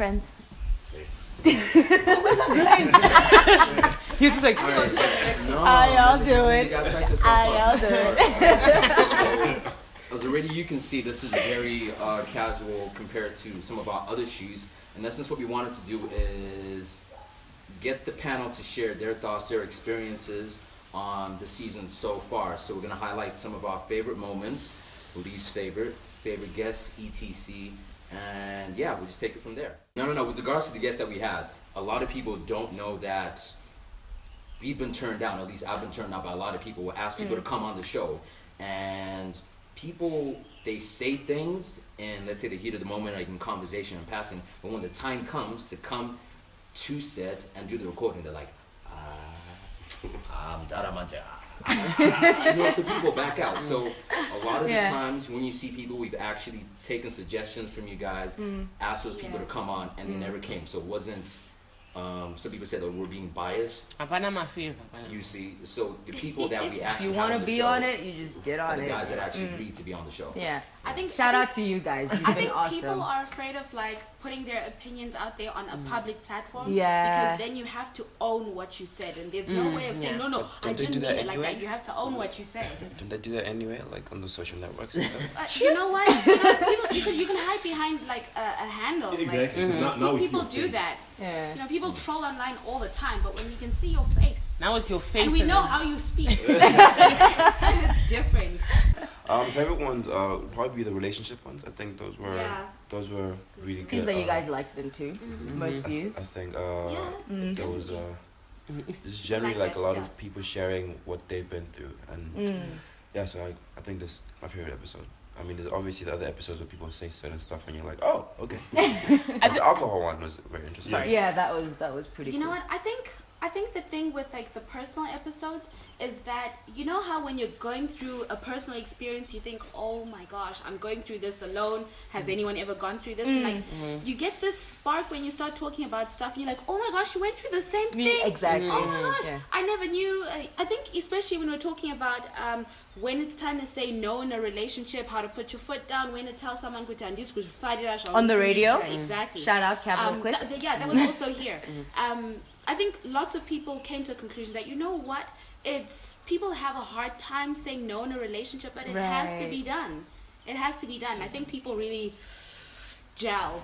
friends. You just like, I'll do it. I'll do it. As already you can see, this is very casual compared to some of our other shoes. In essence, what we wanted to do is get the panel to share their thoughts, their experiences on the season so far. So we're going to highlight some of our favorite moments, least favorite guests, etc. And yeah, we'll just take it from there. No. With regards to the guests that we had, a lot of people don't know that we've been turned down. At least I've been turned down by a lot of people. We'll ask people to come on the show. And people, they say things in, let's say, the heat of the moment, like in conversation and passing. But when the time comes to come to set and do the recording, they're like, so people back out. So a lot of the times when you see people, we've actually taken suggestions from you guys, asked those people to come on, and they never came. So it wasn't, some people said that we're being biased. You see, so the people that we actually If you want to be on it, you just get on it. The guys that actually agreed to be on the show. Yeah. I think shout out to you guys. You've I been think awesome. people are afraid of like putting their opinions out there on a public platform. Yeah. Because then you have to own what you said, and there's no way of saying no. I didn't mean it like that. You have to own what you said. Don't they do that anyway, like on the social networks and stuff? You know what? People, you can hide behind like a handle. Exactly. Like, now people do that. Yeah. You know, people troll online all the time, but when you can see your face, now it's your face. and we know how you speak, it's different. Favorite ones would probably be the relationship ones. I think those were really good. Seems like you guys liked them too. Most views. I think there was just generally like a lot of people sharing what they've been through, and yeah, so I think this is my favorite episode. I mean, there's obviously the other episodes where people say certain stuff and you're like, oh, okay. But the alcohol one was very interesting. Yeah, that was pretty cool. You know what? I think the thing with like the personal episodes is that, you know how when you're going through a personal experience, you think, oh my gosh, I'm going through this alone. Has anyone ever gone through this? And like you get this spark when you start talking about stuff and you're like, oh my gosh, you went through the same thing. Exactly. Oh my gosh, I never knew. I think especially when we're talking about when it's time to say no in a relationship, how to put your foot down, when to tell someone on the radio. Exactly. Shout out Capital Clip. That was also here. I think lots of people came to a conclusion that, you know what, it's people have a hard time saying no in a relationship, but it has to be done. It has to be done. I think people really gel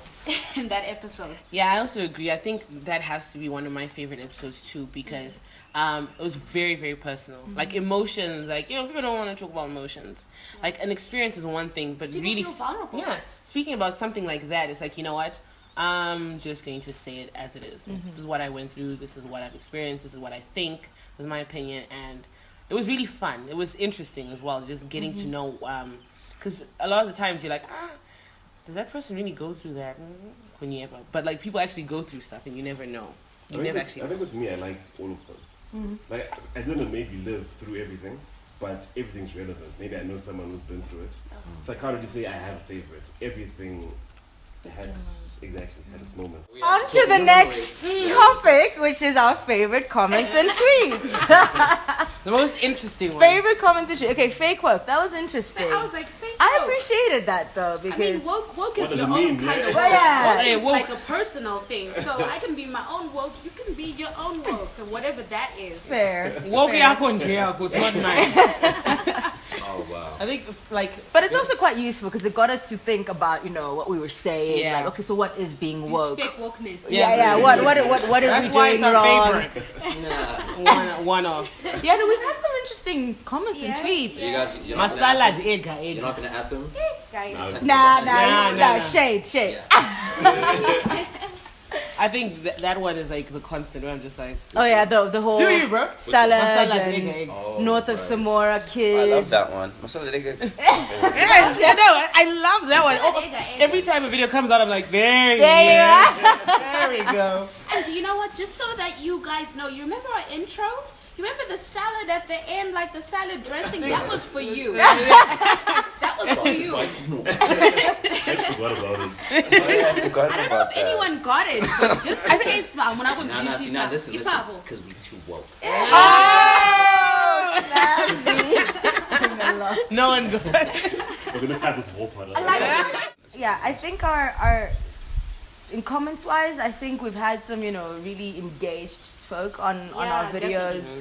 in that episode. Yeah, I also agree. I think that has to be one of my favorite episodes too, because it was very, very personal. Like emotions, like, you know, people don't want to talk about emotions. Like an experience is one thing, but people really, feel vulnerable. yeah, speaking about something like that, it's like, you know what? I'm just going to say it as it is. This is what I went through. This is what I've experienced. This is what I think. This is my opinion. And it was really fun. It was interesting as well, just getting to know. Because a lot of the times you're like, does that person really go through that? When you ever, but like people actually go through stuff and you never know. You never actually know. I think with me, I liked all of them. Like, I didn't maybe live through everything, but everything's relevant. Maybe I know someone who's been through it. So I can't really say I have a favorite. Everything had its moment. On to the next topic, which is our favorite comments and tweets. The most interesting one. Favorite comments and tweets. Okay, fake woke. That was interesting. I was like, fake I woke. appreciated that though, because I mean, woke is does your it own mean, kind yeah? of woke. Yeah. Woke is Woke. like a personal thing. So I can be my own woke. You can be your own woke, and whatever that is. fair. Woke fair. yako nje yako, it's not nice. Oh wow. I think like, But it's also quite useful because it got us to think about, you know, what we were saying. Yeah. Like, okay, so what is being woke? It's fake wokeness. Yeah. What are that's we why doing it's our wrong? favorite. One off. Yeah, no, we've had some interesting comments and tweets. You guys, you're not gonna Masala add them? ega You're not gonna add them? Guys. Nah, shade. I think that one is like the constant where I'm just like, Oh yeah, the whole do you, bro? salad Masala and ega. Oh, north of right. Samora kids. I love that one. Masala nigga. Yes, I know. I love that one. Masala ega. Every time a video comes out, I'm like, there we go. And do you know what? Just so that you guys know, you remember our intro? You remember the salad at the end, like the salad dressing? That was for you. That was for you. I forgot about it. I forgot I don't know about if that. anyone got it, but just in case, I'm gonna See, now listen, because we too woke. Oh, snazzy. No one goes. We're gonna cut this whole part out. Yeah, I think our in comments wise, I think we've had some, really engaged folk on our videos.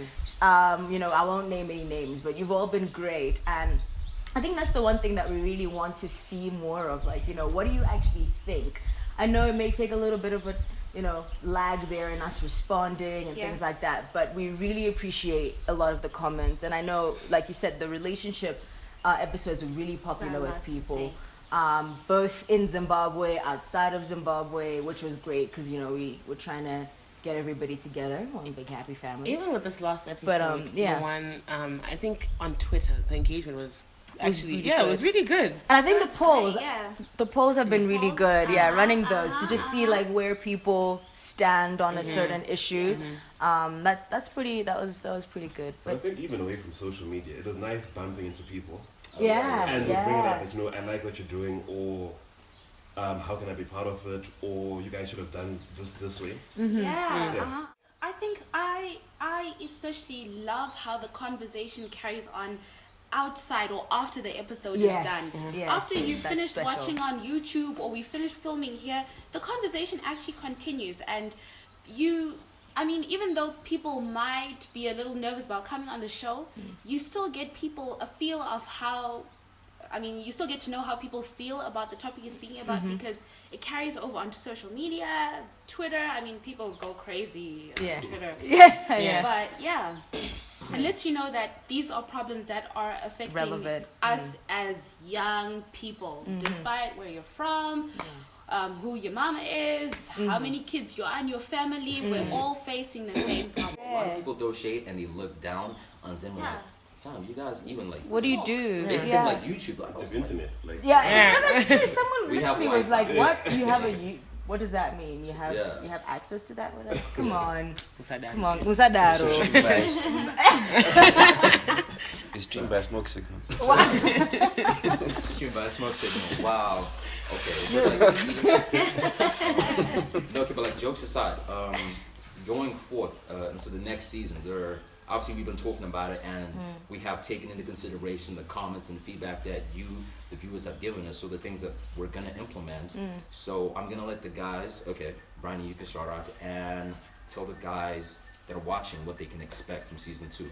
Definitely. I won't name any names, but you've all been great, and I think that's the one thing that we really want to see more of. Like, what do you actually think? I know it may take a little bit of a lag there in us responding and things like that, but we really appreciate a lot of the comments. And I know, like you said, the relationship episodes are really popular with people, both in Zimbabwe, outside of Zimbabwe, which was great because we were trying to get everybody together, one big happy family. Even with this last episode, But, yeah. the one I think on Twitter, the engagement was actually really it good. was really good. And I think That's the polls, great, yeah. the polls have been really Polls, good. Yeah, running those to just see uh-huh. like where people stand on a certain issue. That was pretty good. But I But think even away from social media, it was nice bumping into people. yeah, And they bring it up yeah. that, I like what you're doing, or how can I be part of it, or you guys should have done this way. Yeah. Yeah. I think I especially love how the conversation carries on outside or after the episode Yes, is done. yes, After you that's finished special. watching on YouTube or we finished filming here, the conversation actually continues, and even though people might be a little nervous about coming on the show, you still get people a feel of how you still get to know how people feel about the topic you're speaking about, because it carries over onto social media, Twitter. People go crazy Yeah. on Twitter. Yeah. But yeah, and lets you know that these are problems that are affecting Relevant. us as young people, despite where you're from, who your mama is, how many kids you are in your family. We're all facing the same problem. A lot of people throw shade and they look down on Zim. Yeah. Like, you guys even like. What do you do? They spend like YouTube, like, The internet, like Yeah, no, that's true. Someone We have literally was Wi-Fi. like, "What? You have what does that mean? You have Yeah. you have access to that?" We're like, come on, Usadari. come on, Usadaro. It's streamed by Smoke Signal. Shoot by a smoke signal. Wow. Okay. But like jokes aside, going forth into the next season, obviously we've been talking about it, and we have taken into consideration the comments and feedback that you, the viewers, have given us. So the things that we're gonna implement. So I'm gonna let the guys. Okay, Brian, you can start out and tell the guys that are watching what they can expect from season 2.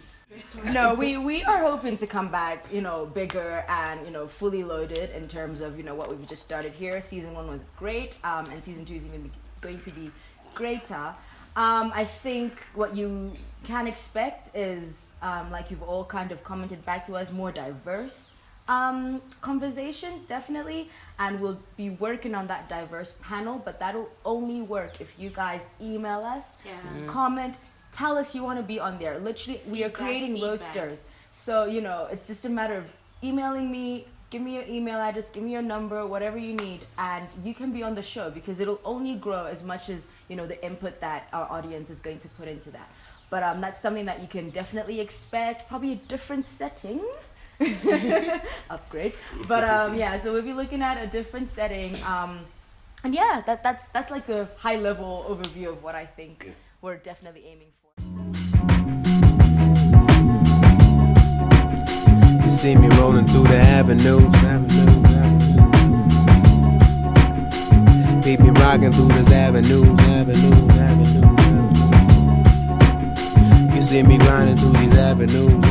No, we are hoping to come back, bigger and fully loaded in terms of what we've just started here. Season 1 was great, and season 2 is even going to be greater. I think what you can expect is, like you've all kind of commented back to us, more diverse conversations, definitely, and we'll be working on that diverse panel, but that'll only work if you guys email us, comment, tell us you want to be on there. Literally, we are creating roasters, so it's just a matter of emailing me. Give me your email address, give me your number, whatever you need, and you can be on the show, because it'll only grow as much as the input that our audience is going to put into that. But that's something that you can definitely expect. Probably a different setting, upgrade. But yeah, so we'll be looking at a different setting. And yeah, that's like a high level overview of what I think we're definitely aiming for. You see me rolling through the avenues. Keep me rocking through these avenues. You see me grinding through these avenues.